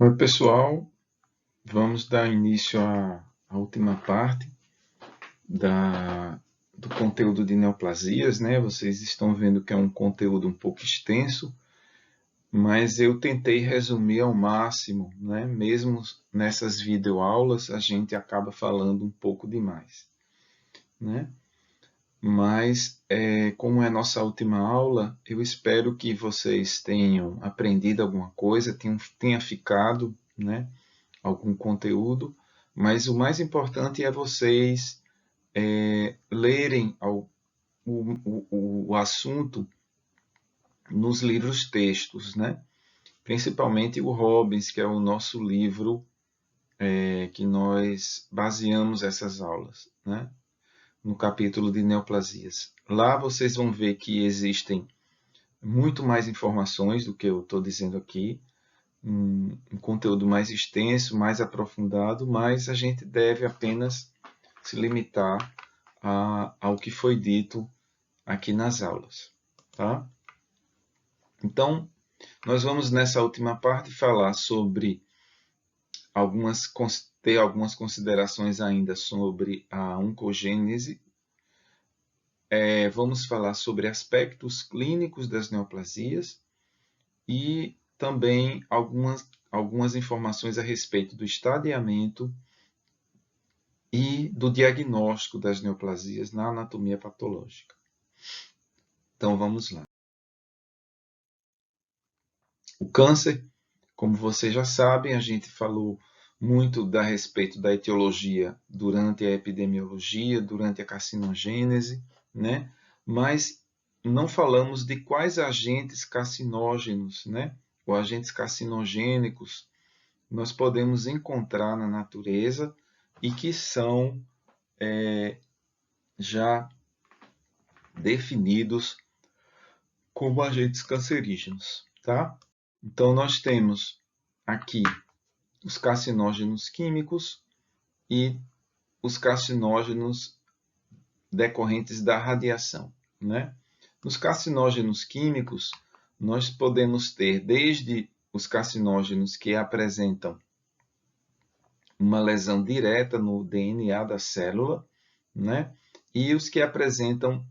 Oi, pessoal, vamos dar início à última parte do conteúdo de neoplasias, né? Vocês estão vendo que é um conteúdo um pouco extenso, mas eu tentei resumir ao máximo, né? Mesmo nessas videoaulas, a gente acaba falando um pouco demais, né? Mas, como é nossa última aula, eu espero que vocês tenham aprendido alguma coisa, tenha ficado, né? Algum conteúdo, mas o mais importante é vocês lerem o assunto nos livros textos, né? Principalmente o Robbins, que é o nosso livro que nós baseamos essas aulas, né? No capítulo de neoplasias. Lá vocês vão ver que existem muito mais informações do que eu estou dizendo aqui, um conteúdo mais extenso, mais aprofundado, mas a gente deve apenas se limitar ao que foi dito aqui nas aulas, tá? Então, nós vamos nessa última parte falar sobre ter algumas considerações ainda sobre a oncogênese. Vamos falar sobre aspectos clínicos das neoplasias e também algumas informações a respeito do estadiamento e do diagnóstico das neoplasias na anatomia patológica. Então vamos lá. O câncer, como vocês já sabem, a gente falou muito a respeito da etiologia durante a epidemiologia, durante a carcinogênese, né? Mas não falamos de quais agentes carcinógenos, né? Ou agentes carcinogênicos nós podemos encontrar na natureza e que são já definidos como agentes cancerígenos, tá? Então nós temos aqui os carcinógenos químicos e os carcinógenos decorrentes da radiação, né? Nos carcinógenos químicos, nós podemos ter desde os carcinógenos que apresentam uma lesão direta no DNA da célula, né? E os que apresentam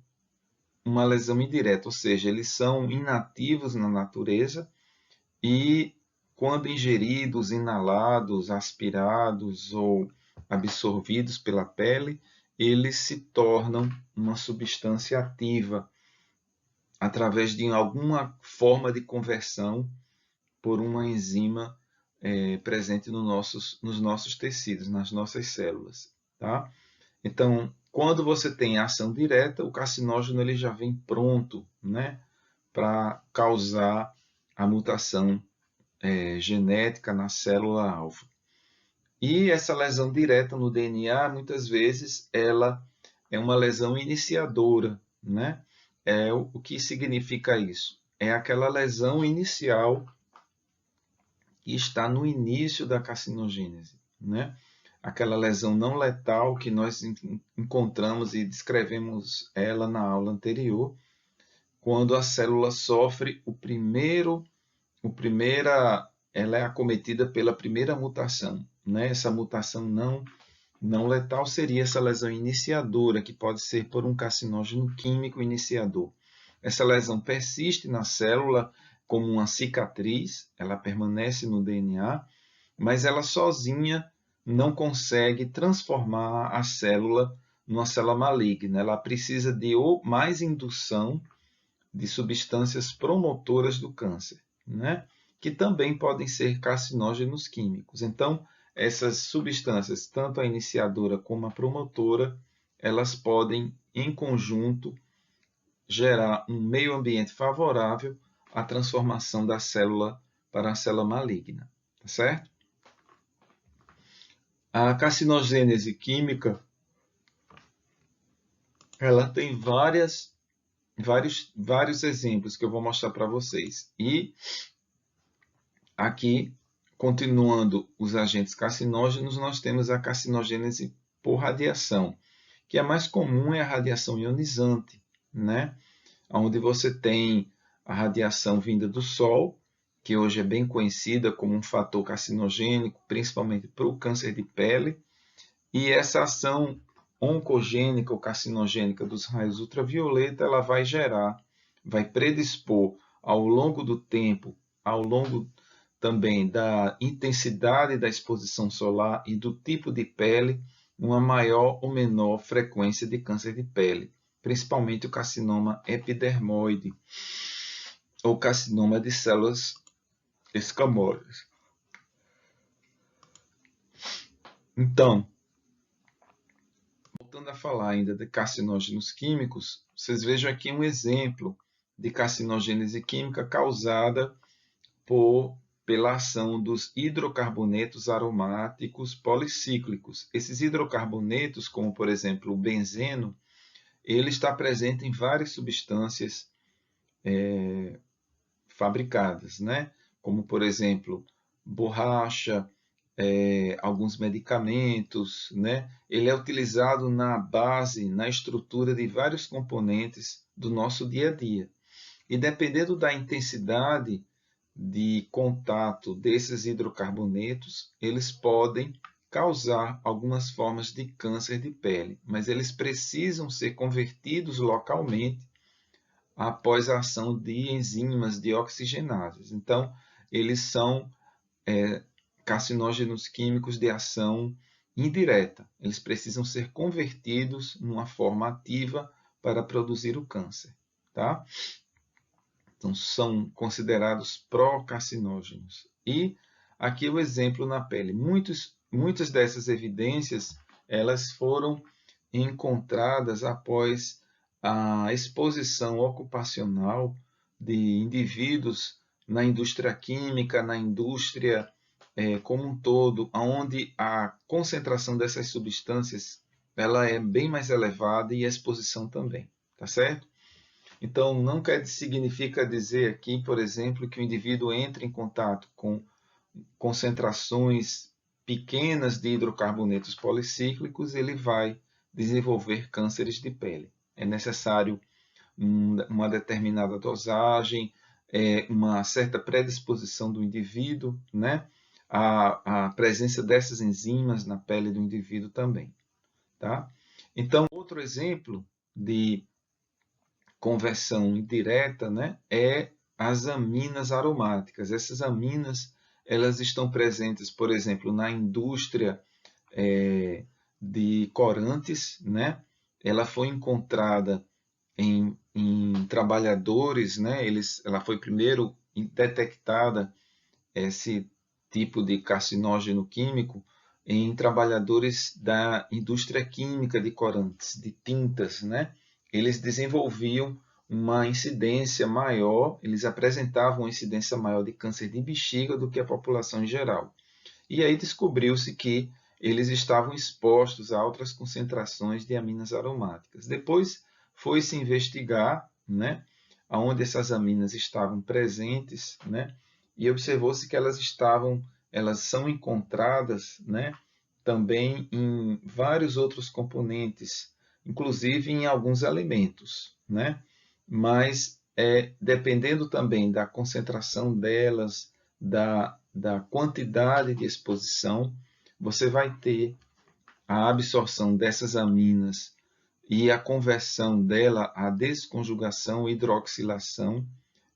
uma lesão indireta, ou seja, eles são inativos na natureza e, quando ingeridos, inalados, aspirados ou absorvidos pela pele, eles se tornam uma substância ativa através de alguma forma de conversão por uma enzima presente nos nossos tecidos, nas nossas células. Tá? Então, quando você tem ação direta, o carcinógeno ele já vem pronto, né, para causar a mutação genética na célula-alvo. E essa lesão direta no DNA, muitas vezes, ela é uma lesão iniciadora, né? O que significa isso? É aquela lesão inicial que está no início da carcinogênese, né? Aquela lesão não letal que nós encontramos e descrevemos ela na aula anterior, quando a célula sofre ela é acometida pela primeira mutação, né? Essa mutação não letal seria essa lesão iniciadora, que pode ser por um carcinógeno químico iniciador. Essa lesão persiste na célula como uma cicatriz, ela permanece no DNA, mas ela sozinha não consegue transformar a célula numa célula maligna. Ela precisa de mais indução de substâncias promotoras do câncer, né? Que também podem ser carcinógenos químicos. Então, essas substâncias, tanto a iniciadora como a promotora, elas podem, em conjunto, gerar um meio ambiente favorável à transformação da célula para a célula maligna, tá certo? A carcinogênese química, ela tem vários exemplos que eu vou mostrar para vocês. E aqui, continuando os agentes carcinógenos, nós temos a carcinogênese por radiação, que a mais comum é a radiação ionizante, né? Onde você tem a radiação vinda do Sol, que hoje é bem conhecida como um fator carcinogênico, principalmente para o câncer de pele, e essa ação oncogênica ou carcinogênica dos raios ultravioleta, ela vai predispor ao longo do tempo, ao longo também da intensidade da exposição solar e do tipo de pele, uma maior ou menor frequência de câncer de pele, principalmente o carcinoma epidermoide ou carcinoma de células escamosas. Então, voltando a falar ainda de carcinógenos químicos, vocês vejam aqui um exemplo de carcinogênese química causada pela ação dos hidrocarbonetos aromáticos policíclicos. Esses hidrocarbonetos, como por exemplo o benzeno, ele está presente em várias substâncias fabricadas, né? Como por exemplo borracha, alguns medicamentos, né? Ele é utilizado na base, na estrutura de vários componentes do nosso dia a dia. E dependendo da intensidade de contato desses hidrocarbonetos, eles podem causar algumas formas de câncer de pele, mas eles precisam ser convertidos localmente após a ação de enzimas deoxigenases. Então, eles são carcinógenos químicos de ação indireta. Eles precisam ser convertidos numa forma ativa para produzir o câncer, tá? Então, são considerados procarcinógenos. E aqui o exemplo na pele. Muitas dessas evidências elas foram encontradas após a exposição ocupacional de indivíduos na indústria química, na indústria como um todo, onde a concentração dessas substâncias ela é bem mais elevada e a exposição também, tá certo? Então, não significa dizer aqui, por exemplo, que o indivíduo entra em contato com concentrações pequenas de hidrocarbonetos policíclicos, ele vai desenvolver cânceres de pele. É necessário uma determinada dosagem, uma certa predisposição do indivíduo, né? A presença dessas enzimas na pele do indivíduo também. Tá? Então, outro exemplo de conversão indireta, né, é as aminas aromáticas. Essas aminas elas estão presentes, por exemplo, na indústria de corantes, né? Ela foi encontrada em trabalhadores, né? Ela foi primeiro detectada esse tipo de carcinógeno químico em trabalhadores da indústria química de corantes, de tintas, né? Eles desenvolviam uma incidência maior, eles apresentavam uma incidência maior de câncer de bexiga do que a população em geral. E aí descobriu-se que eles estavam expostos a altas concentrações de aminas aromáticas. Depois foi-se investigar, né, onde essas aminas estavam presentes, né, e observou-se que elas são encontradas, né, também em vários outros componentes, inclusive em alguns alimentos, né? Mas dependendo também da concentração delas, da quantidade de exposição, você vai ter a absorção dessas aminas e a conversão dela à desconjugação e hidroxilação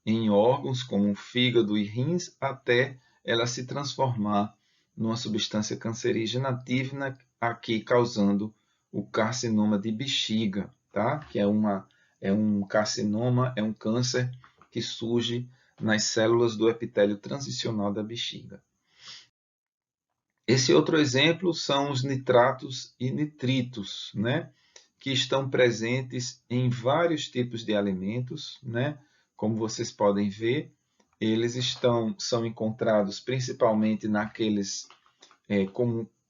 em órgãos como o fígado e rins, até ela se transformar numa substância cancerígena ativa, aqui causando o carcinoma de bexiga, tá? Que é um carcinoma, é um câncer que surge nas células do epitélio transicional da bexiga. Esse outro exemplo são os nitratos e nitritos, né? Que estão presentes em vários tipos de alimentos, né? Como vocês podem ver, eles são encontrados principalmente naqueles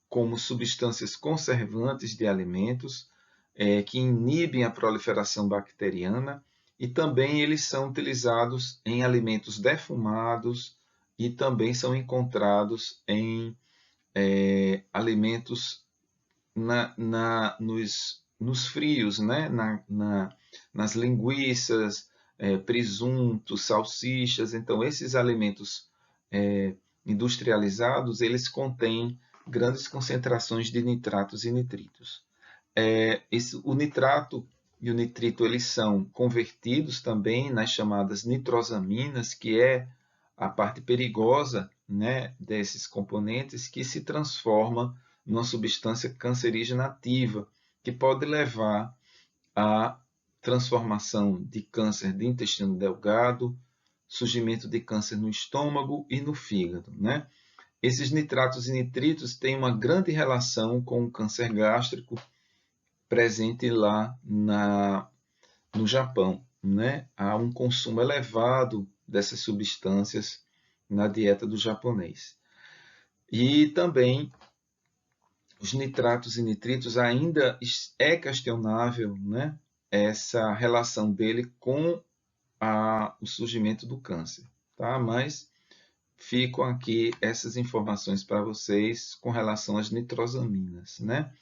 como substâncias conservantes de alimentos, que inibem a proliferação bacteriana, e também eles são utilizados em alimentos defumados e também são encontrados em alimentos nos frios, né? Nas linguiças, presuntos, salsichas. Então, esses alimentos industrializados, eles contêm grandes concentrações de nitratos e nitritos. O nitrato e o nitrito eles são convertidos também nas chamadas nitrosaminas, que é a parte perigosa, né, desses componentes, que se transforma numa substância cancerígena ativa, que pode levar à transformação de câncer de intestino delgado, surgimento de câncer no estômago e no fígado, né? Esses nitratos e nitritos têm uma grande relação com o câncer gástrico presente lá no Japão, né? Há um consumo elevado dessas substâncias na dieta do japonês. E também os nitratos e nitritos ainda é questionável, né? Essa relação dele com o surgimento do câncer, tá? Mas ficam aqui essas informações para vocês com relação às nitrosaminas, né?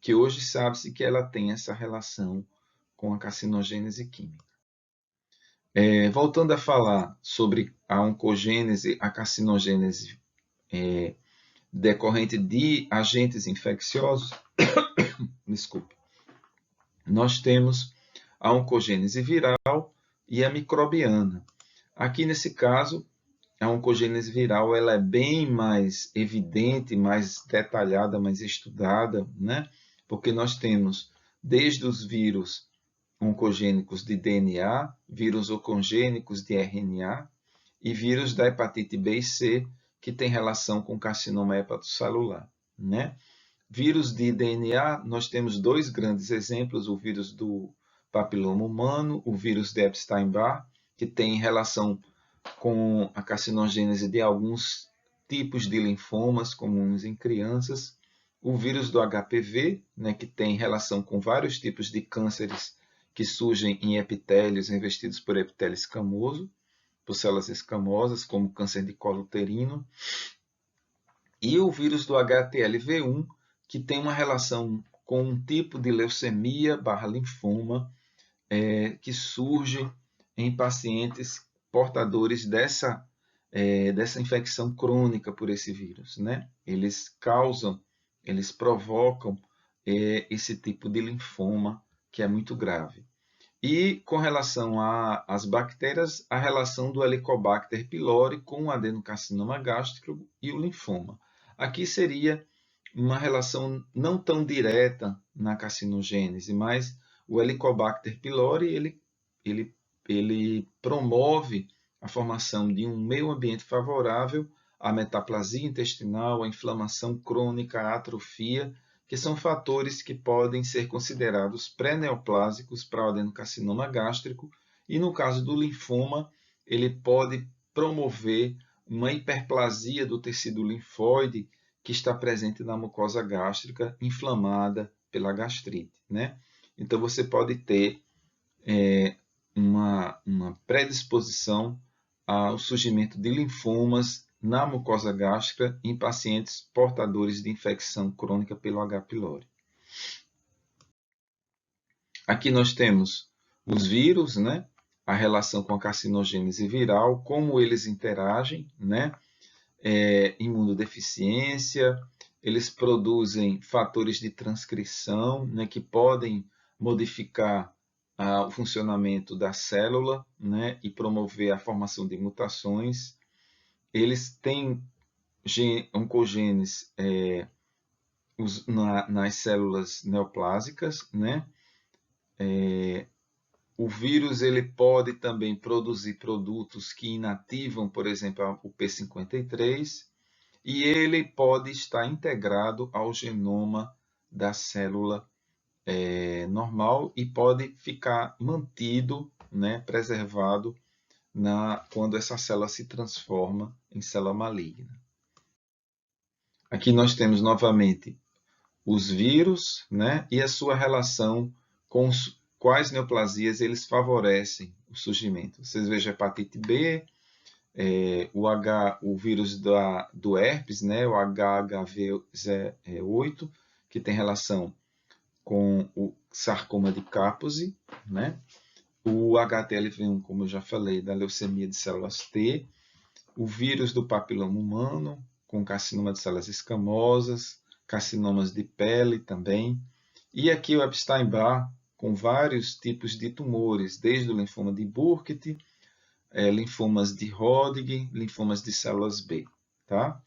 Que hoje sabe-se que ela tem essa relação com a carcinogênese química. Voltando a falar sobre a oncogênese, a carcinogênese decorrente de agentes infecciosos, desculpe, nós temos a oncogênese viral e a microbiana. Aqui nesse caso, a oncogênese viral ela é bem mais evidente, mais detalhada, mais estudada, né? Porque nós temos desde os vírus oncogênicos de DNA, vírus oncogênicos de RNA e vírus da hepatite B e C, que tem relação com carcinoma hepatocelular, né? Vírus de DNA, nós temos dois grandes exemplos, o vírus do papiloma humano, o vírus de Epstein-Barr, que tem relação com a carcinogênese de alguns tipos de linfomas comuns em crianças, o vírus do HPV, né, que tem relação com vários tipos de cânceres que surgem em epitélios revestidos por epitélio escamoso, por células escamosas, como câncer de colo uterino, e o vírus do HTLV1, que tem uma relação com um tipo de leucemia/linfoma que surge em pacientes portadores dessa infecção crônica por esse vírus, né? Eles provocam esse tipo de linfoma que é muito grave. E com relação às bactérias, a relação do Helicobacter pylori com o adenocarcinoma gástrico e o linfoma. Aqui seria uma relação não tão direta na carcinogênese, mas o Helicobacter pylori ele promove a formação de um meio ambiente favorável à metaplasia intestinal, à inflamação crônica, à atrofia, que são fatores que podem ser considerados pré-neoplásicos para o adenocarcinoma gástrico, e no caso do linfoma, ele pode promover uma hiperplasia do tecido linfóide que está presente na mucosa gástrica inflamada pela gastrite, né? Então você pode ter uma predisposição ao surgimento de linfomas na mucosa gástrica em pacientes portadores de infecção crônica pelo H. pylori. Aqui nós temos os vírus, né? A relação com a carcinogênese viral, como eles interagem, né? Imunodeficiência, eles produzem fatores de transcrição, né? Que podem modificar o funcionamento da célula, né? E promover a formação de mutações. Eles têm oncogenes nas células neoplásicas, né? O vírus ele pode também produzir produtos que inativam, por exemplo, o P53, e ele pode estar integrado ao genoma da célula normal e pode ficar mantido, né, preservado quando essa célula se transforma em célula maligna. Aqui nós temos novamente os vírus, né, e a sua relação com quais neoplasias eles favorecem o surgimento. Vocês vejam a hepatite B, o vírus do herpes, né, o HHV8, que tem relação com o sarcoma de Kaposi, né, o HTLV1, como eu já falei, da leucemia de células T, o vírus do papiloma humano, com carcinoma de células escamosas, carcinomas de pele também. E aqui o Epstein-Barr, com vários tipos de tumores, desde o linfoma de Burkitt, linfomas de Hodgkin, linfomas de células B. Tá?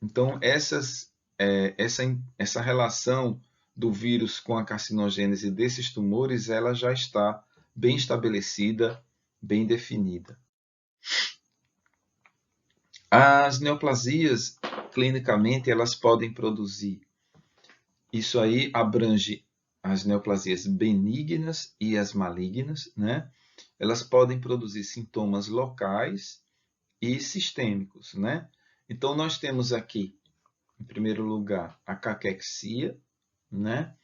Então, essa relação do vírus com a carcinogênese desses tumores, ela já está bem estabelecida, bem definida. As neoplasias, clinicamente, elas podem produzir. Isso aí abrange as neoplasias benignas e as malignas, né? Elas podem produzir sintomas locais e sistêmicos, né? Então, nós temos aqui, em primeiro lugar, a caquexia, né?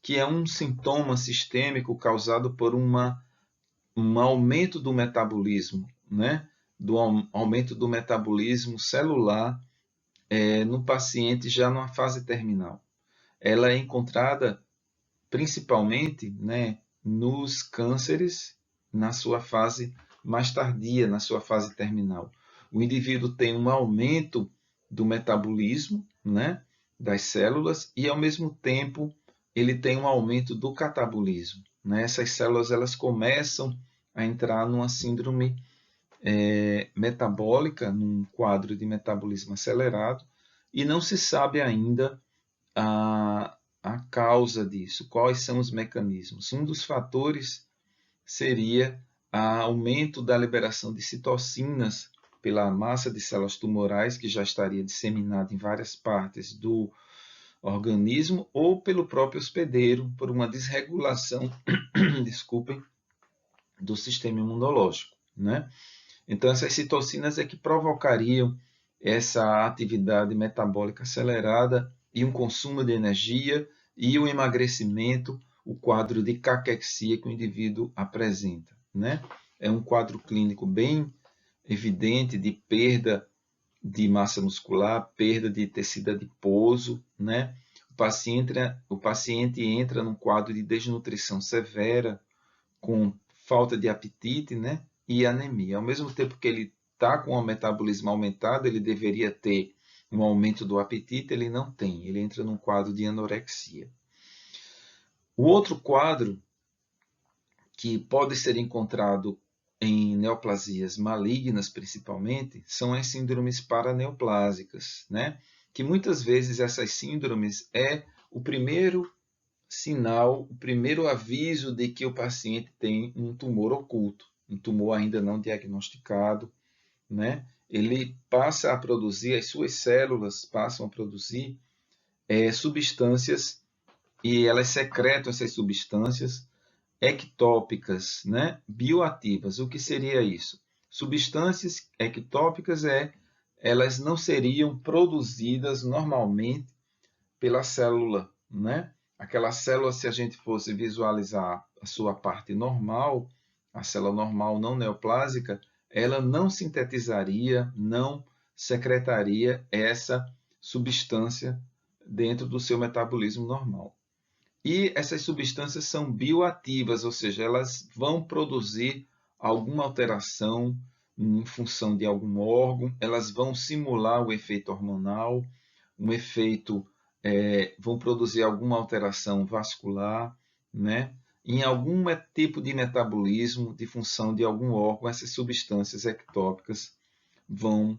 Que é um sintoma sistêmico causado por um aumento do metabolismo, né? Do aumento do metabolismo celular no paciente já numa fase terminal. Ela é encontrada principalmente, né, nos cânceres na sua fase mais tardia, na sua fase terminal. O indivíduo tem um aumento do metabolismo, né, das células e, ao mesmo tempo, ele tem um aumento do catabolismo, né? Essas células elas começam a entrar numa síndrome metabólica, num quadro de metabolismo acelerado, e não se sabe ainda a causa disso, quais são os mecanismos. Um dos fatores seria o aumento da liberação de citocinas pela massa de células tumorais, que já estaria disseminada em várias partes do organismo, ou pelo próprio hospedeiro, por uma desregulação, desculpem, do sistema imunológico, né? Então, essas citocinas é que provocariam essa atividade metabólica acelerada e um consumo de energia e o emagrecimento, o quadro de caquexia que o indivíduo apresenta, né? É um quadro clínico bem evidente de perda de massa muscular, perda de tecido adiposo, né? O paciente entra num quadro de desnutrição severa, com falta de apetite, né? E anemia. Ao mesmo tempo que ele está com o metabolismo aumentado, ele deveria ter um aumento do apetite, ele não tem. Ele entra num quadro de anorexia. O outro quadro que pode ser encontrado em neoplasias malignas, principalmente, são as síndromes paraneoplásicas, né? Que muitas vezes essas síndromes é o primeiro sinal, o primeiro aviso de que o paciente tem um tumor oculto, um tumor ainda não diagnosticado, né? Ele passa a produzir, as suas células passam a produzir substâncias e elas secretam essas substâncias ectópicas, né? Bioativas. O que seria isso? Substâncias ectópicas elas não seriam produzidas normalmente pela célula, né? Aquela célula, se a gente fosse visualizar a sua parte normal, a célula normal não neoplásica, ela não sintetizaria, não secretaria essa substância dentro do seu metabolismo normal. E essas substâncias são bioativas, ou seja, elas vão produzir alguma alteração em função de algum órgão, elas vão simular o efeito hormonal, um efeito, vão produzir alguma alteração vascular, né? Em algum tipo de metabolismo, de função de algum órgão, essas substâncias ectópicas vão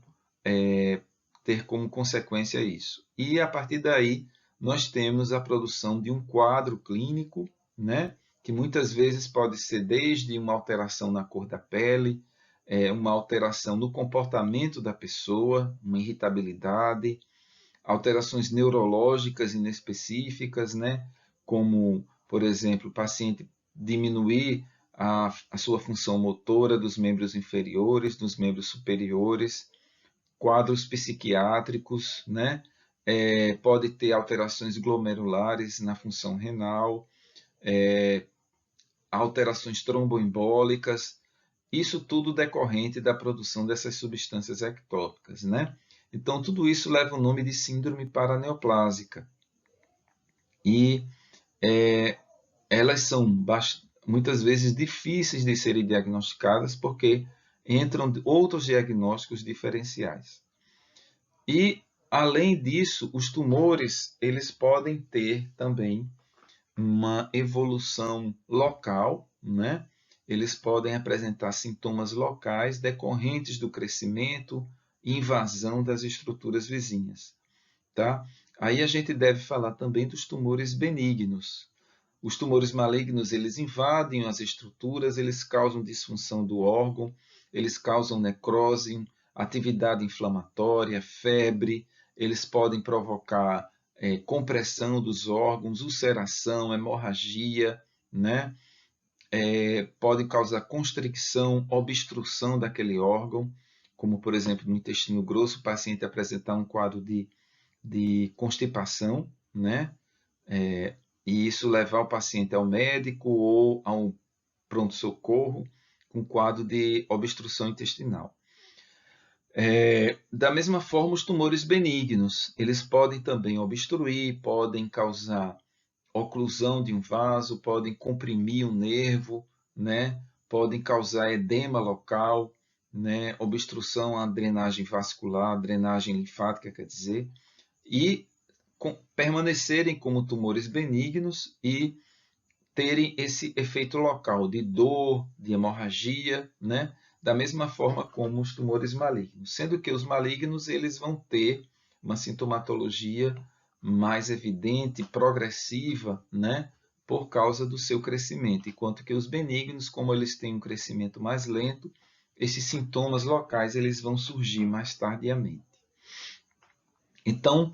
ter como consequência isso. E a partir daí, nós temos a produção de um quadro clínico, né? Que muitas vezes pode ser desde uma alteração na cor da pele, uma alteração no comportamento da pessoa, uma irritabilidade, alterações neurológicas inespecíficas, né? Como, por exemplo, o paciente diminuir a sua função motora dos membros inferiores, dos membros superiores, quadros psiquiátricos, né? Pode ter alterações glomerulares na função renal, alterações tromboembólicas, isso tudo decorrente da produção dessas substâncias ectópicas, né? Então, tudo isso leva o nome de síndrome paraneoplásica. E elas são muitas vezes difíceis de serem diagnosticadas porque entram outros diagnósticos diferenciais. E, além disso, os tumores eles podem ter também uma evolução local, né? Eles podem apresentar sintomas locais decorrentes do crescimento e invasão das estruturas vizinhas, tá? Aí a gente deve falar também dos tumores benignos. Os tumores malignos, eles invadem as estruturas, eles causam disfunção do órgão, eles causam necrose, atividade inflamatória, febre, eles podem provocar compressão dos órgãos, ulceração, hemorragia, né? Podem causar constricção, obstrução daquele órgão, como por exemplo no intestino grosso, o paciente apresentar um quadro de constipação, né? E isso levar o paciente ao médico ou ao pronto-socorro com quadro de obstrução intestinal. Da mesma forma, os tumores benignos, eles podem também obstruir, podem causar oclusão de um vaso, podem comprimir um nervo, né? Podem causar edema local, né? Obstrução à drenagem vascular, drenagem linfática, quer dizer, e permanecerem como tumores benignos e terem esse efeito local de dor, de hemorragia, né? Da mesma forma como os tumores malignos, sendo que os malignos eles vão ter uma sintomatologia mais evidente, progressiva, né? Por causa do seu crescimento, enquanto que os benignos, como eles têm um crescimento mais lento, esses sintomas locais eles vão surgir mais tardiamente. Então,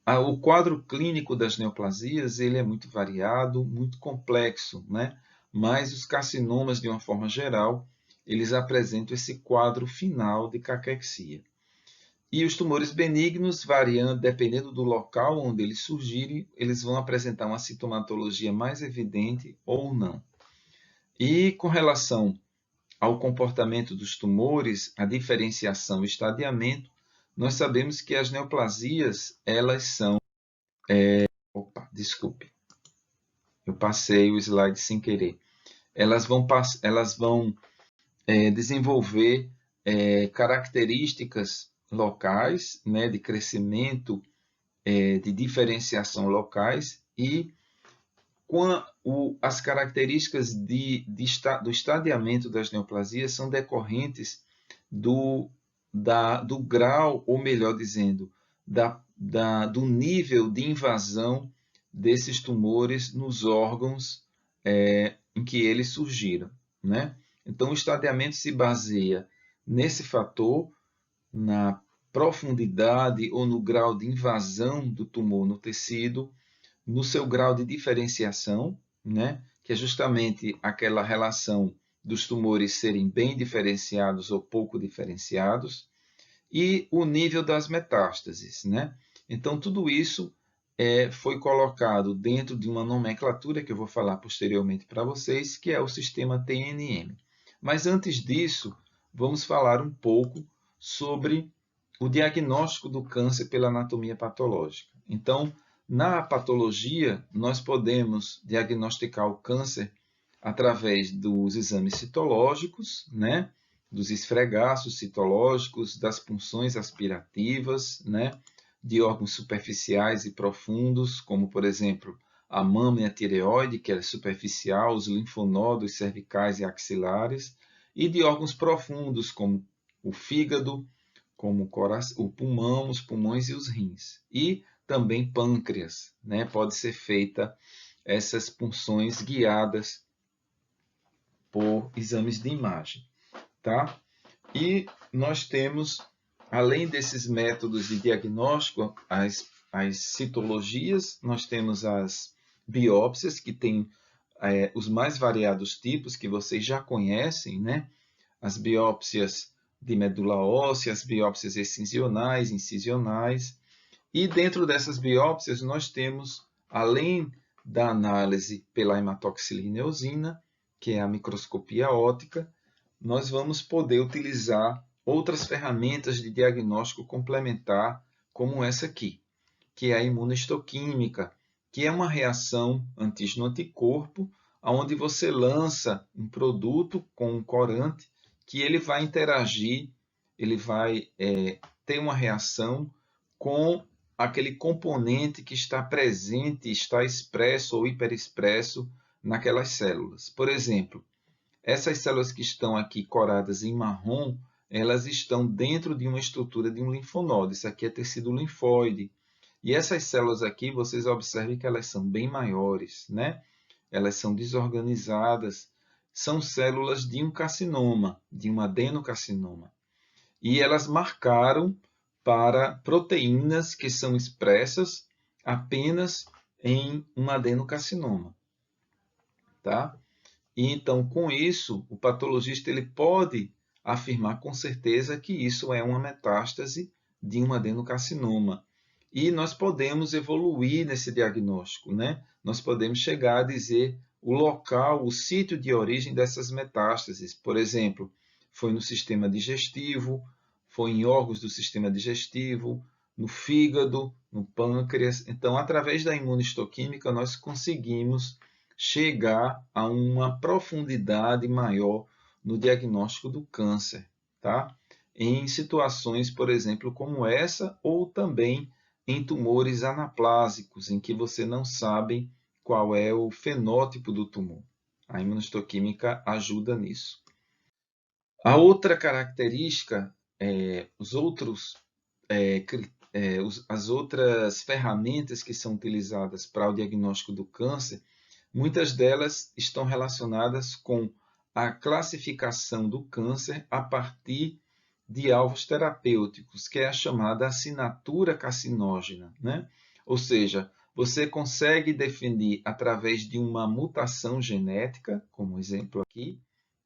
o quadro clínico das neoplasias ele é muito variado, muito complexo, né? Mas os carcinomas, de uma forma geral, eles apresentam esse quadro final de caquexia. E os tumores benignos, variando, dependendo do local onde eles surgirem, eles vão apresentar uma sintomatologia mais evidente ou não. E com relação ao comportamento dos tumores, a diferenciação e estadiamento, nós sabemos que as neoplasias, elas são... Opa, desculpe, eu passei o slide sem querer. Elas vão desenvolver características locais, né, de crescimento, de diferenciação locais, e as características do estadiamento das neoplasias são decorrentes do grau, ou melhor dizendo, do nível de invasão desses tumores nos órgãos em que eles surgiram, né? Então, o estadiamento se baseia nesse fator, na profundidade ou no grau de invasão do tumor no tecido, no seu grau de diferenciação, né? Que é justamente aquela relação dos tumores serem bem diferenciados ou pouco diferenciados, e o nível das metástases, né? Então, tudo isso foi colocado dentro de uma nomenclatura que eu vou falar posteriormente para vocês, que é o sistema TNM. Mas antes disso, vamos falar um pouco sobre o diagnóstico do câncer pela anatomia patológica. Então, na patologia, nós podemos diagnosticar o câncer através dos exames citológicos, né? Dos esfregaços citológicos, das punções aspirativas, né? De órgãos superficiais e profundos, como, por exemplo, a mama e a tireoide, que é superficial, os linfonodos cervicais e axilares, e de órgãos profundos, como o fígado, como o pulmão, os pulmões e os rins. E também pâncreas, né? Pode ser feita essas punções guiadas por exames de imagem, tá? E nós temos, além desses métodos de diagnóstico, as citologias, nós temos as biópsias, que têm os mais variados tipos, que vocês já conhecem, né? As biópsias de medula óssea, as biópsias excisionais, incisionais. E dentro dessas biópsias, nós temos, além da análise pela hematoxilina eosina, que é a microscopia óptica, nós vamos poder utilizar outras ferramentas de diagnóstico complementar, como essa aqui, que é a imunohistoquímica, que é uma reação antígeno-anticorpo, onde você lança um produto com um corante que ele vai interagir, ele vai ter uma reação com aquele componente que está presente, está expresso ou hiperexpresso naquelas células. Por exemplo, essas células que estão aqui coradas em marrom, elas estão dentro de uma estrutura de um linfonodo. Isso aqui é tecido linfóide. E essas células aqui, vocês observem que elas são bem maiores, né? Elas são desorganizadas. São células de um carcinoma, de um adenocarcinoma. E elas marcaram para proteínas que são expressas apenas em um adenocarcinoma, tá? E então, com isso, o patologista ele pode afirmar com certeza que isso é uma metástase de um adenocarcinoma. E nós podemos evoluir nesse diagnóstico, né? Nós podemos chegar a dizer o local, o sítio de origem dessas metástases. Por exemplo, foi no sistema digestivo, foi em órgãos do sistema digestivo, no fígado, no pâncreas. Então, através da imunistoquímica, nós conseguimos chegar a uma profundidade maior no diagnóstico do câncer, tá? Em situações, por exemplo, como essa, ou também em tumores anaplásicos, em que você não sabe qual é o fenótipo do tumor. A imunistoquímica ajuda nisso. A outra característica, as outras ferramentas que são utilizadas para o diagnóstico do câncer, muitas delas estão relacionadas com a classificação do câncer a partir de alvos terapêuticos, que é a chamada assinatura carcinógena, né? Ou seja, você consegue definir através de uma mutação genética, como exemplo aqui,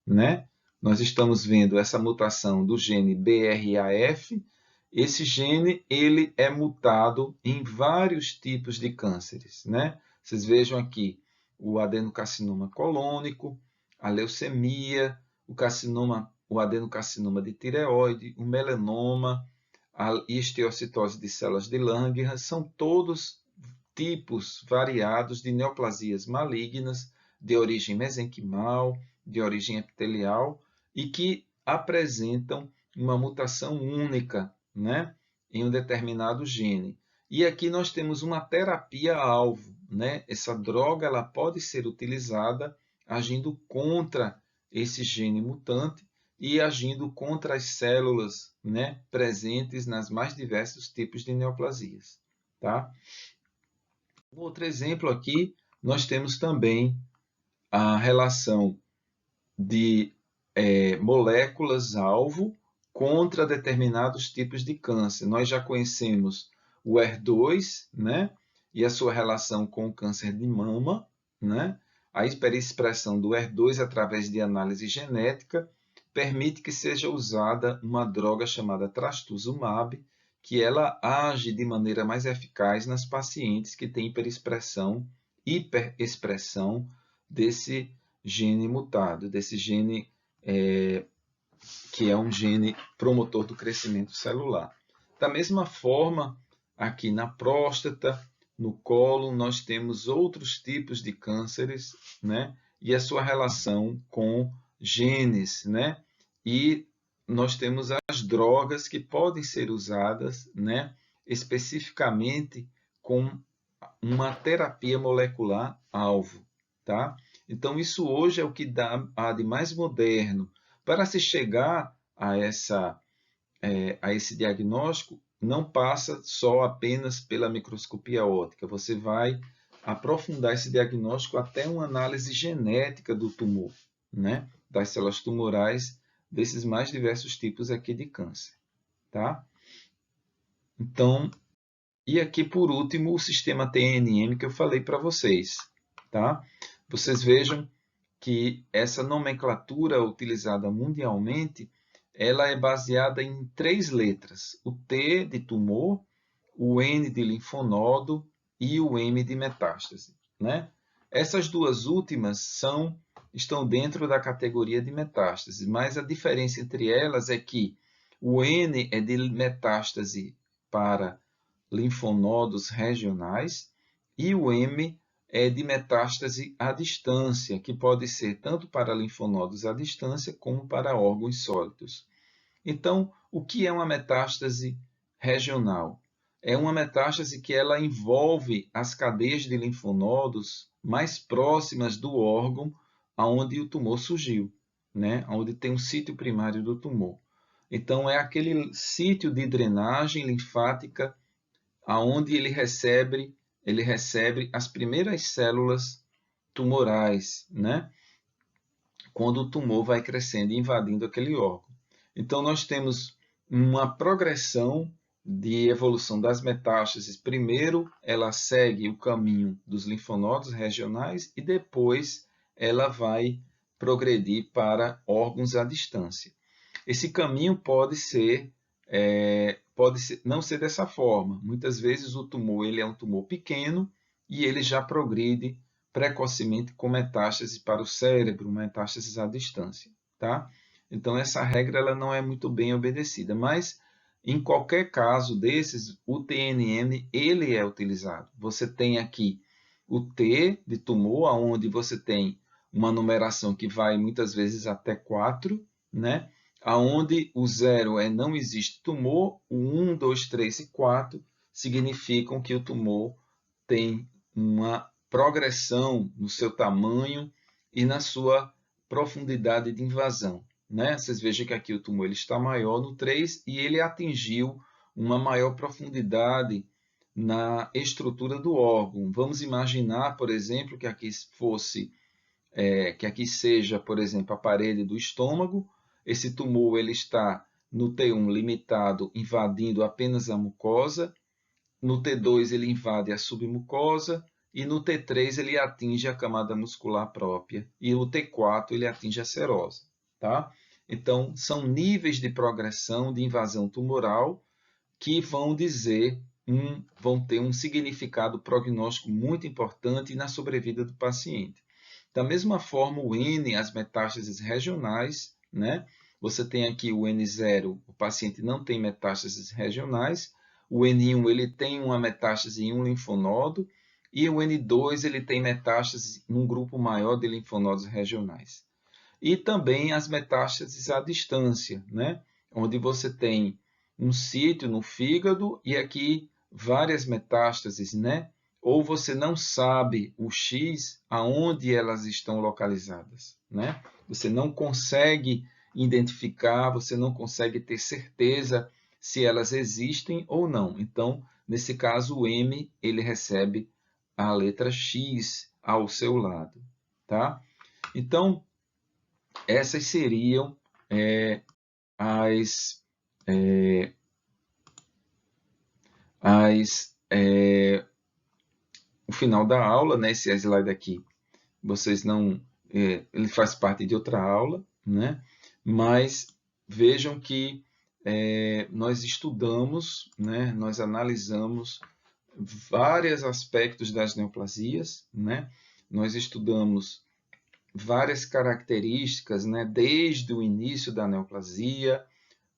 né? Nós estamos vendo essa mutação do gene BRAF. Esse gene ele é mutado em vários tipos de cânceres, né? Vocês vejam aqui o adenocarcinoma colônico, a leucemia, o adenocarcinoma de tireoide, o melanoma, a esteocitose de células de Langerhans, são todos tipos variados de neoplasias malignas de origem mesenquimal, de origem epitelial e que apresentam uma mutação única, né, em um determinado gene. E aqui nós temos uma terapia-alvo, né? Essa droga ela pode ser utilizada agindo contra esse gene mutante e agindo contra as células, né, presentes nas mais diversos tipos de neoplasias, tá? Um outro exemplo aqui, nós temos também a relação de moléculas-alvo contra determinados tipos de câncer. Nós já conhecemos o HER2, né? E a sua relação com o câncer de mama, né? A hiperexpressão do HER2 através de análise genética permite que seja usada uma droga chamada trastuzumab, que ela age de maneira mais eficaz nas pacientes que têm hiperexpressão desse gene mutado, desse gene que é um gene promotor do crescimento celular. Da mesma forma, aqui na próstata, no colo, nós temos outros tipos de cânceres, né? E a sua relação com genes, né? E nós temos as drogas que podem ser usadas, né? Especificamente com uma terapia molecular alvo, tá? Então, isso hoje é o que há de mais moderno. Para se chegar a esse diagnóstico, não passa só apenas pela microscopia óptica. Você vai aprofundar esse diagnóstico até uma análise genética do tumor, né? Das células tumorais desses mais diversos tipos aqui de câncer, tá? Então, e aqui por último o sistema TNM que eu falei para vocês, tá? Vocês vejam que essa nomenclatura utilizada mundialmente, ela é baseada em 3 letras: o T de tumor, o N de linfonodo e o M de metástase, né? Essas duas últimas estão dentro da categoria de metástase, mas a diferença entre elas é que o N é de metástase para linfonodos regionais e o M de metástase à distância, que pode ser tanto para linfonodos à distância como para órgãos sólidos. Então, o que é uma metástase regional? É uma metástase que ela envolve as cadeias de linfonodos mais próximas do órgão onde o tumor surgiu, né? Onde tem um sítio primário do tumor. Então, é aquele sítio de drenagem linfática aonde ele recebe as primeiras células tumorais, né? Quando o tumor vai crescendo e invadindo aquele órgão. Então, nós temos uma progressão de evolução das metástases. Primeiro, ela segue o caminho dos linfonodos regionais e depois ela vai progredir para órgãos à distância. Esse caminho não ser dessa forma. Muitas vezes o tumor ele é um tumor pequeno e ele já progride precocemente com metástases para o cérebro, metástases à distância, tá? Então essa regra ela não é muito bem obedecida, mas em qualquer caso desses, o TNM ele é utilizado. Você tem aqui o T de tumor, onde você tem uma numeração que vai muitas vezes até 4, né? Aonde o 0 é não existe tumor, o 1, 2, 3 e 4 significam que o tumor tem uma progressão no seu tamanho e na sua profundidade de invasão, né? Vocês vejam que aqui o tumor ele está maior no 3 e ele atingiu uma maior profundidade na estrutura do órgão. Vamos imaginar, por exemplo, que aqui seja, por exemplo, a parede do estômago. Esse tumor ele está no T1 limitado, invadindo apenas a mucosa. No T2 ele invade a submucosa e no T3 ele atinge a camada muscular própria e no T4 ele atinge a serosa, tá? Então, são níveis de progressão de invasão tumoral que vão ter um significado prognóstico muito importante na sobrevida do paciente. Da mesma forma, o N, as metástases regionais, né? Você tem aqui o N0, o paciente não tem metástases regionais, o N1 ele tem uma metástase em um linfonodo, e o N2 ele tem metástase num grupo maior de linfonodos regionais. E também as metástases à distância, né? Onde você tem um sítio no fígado e aqui várias metástases, né? Ou você não sabe o X aonde elas estão localizadas, né? Você não consegue identificar, você não consegue ter certeza se elas existem ou não. Então, nesse caso, o M ele recebe a letra X ao seu lado, tá? Então, essas seriam as o final da aula, né? Esse slide aqui, vocês não, ele faz parte de outra aula, né? Mas vejam que nós estudamos, né? Nós analisamos vários aspectos das neoplasias, né? Nós estudamos várias características, né? Desde o início da neoplasia,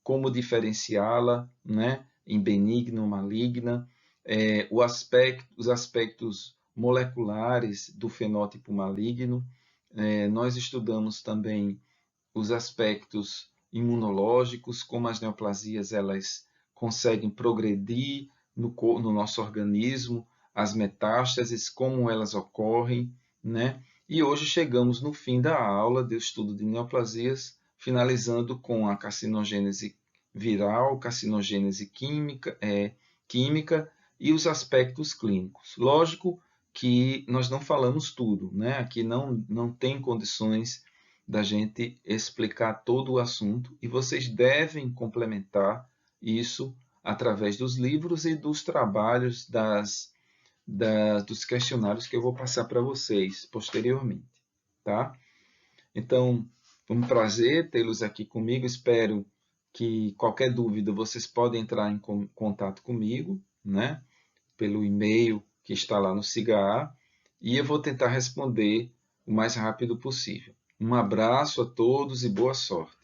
como diferenciá-la, né? Em benigna ou maligna, os aspectos moleculares do fenótipo maligno. Nós estudamos também os aspectos imunológicos, como as neoplasias elas conseguem progredir no nosso organismo, as metástases, como elas ocorrem, né? E hoje chegamos no fim da aula do estudo de neoplasias, finalizando com a carcinogênese viral, carcinogênese química e os aspectos clínicos. Lógico que nós não falamos tudo, né? Aqui não tem condições da gente explicar todo o assunto e vocês devem complementar isso através dos livros e dos trabalhos dos questionários que eu vou passar para vocês posteriormente, tá? Então, foi um prazer tê-los aqui comigo. Espero que qualquer dúvida vocês podem entrar em contato comigo, né? Pelo e-mail que está lá no SIGA e eu vou tentar responder o mais rápido possível. Um abraço a todos e boa sorte.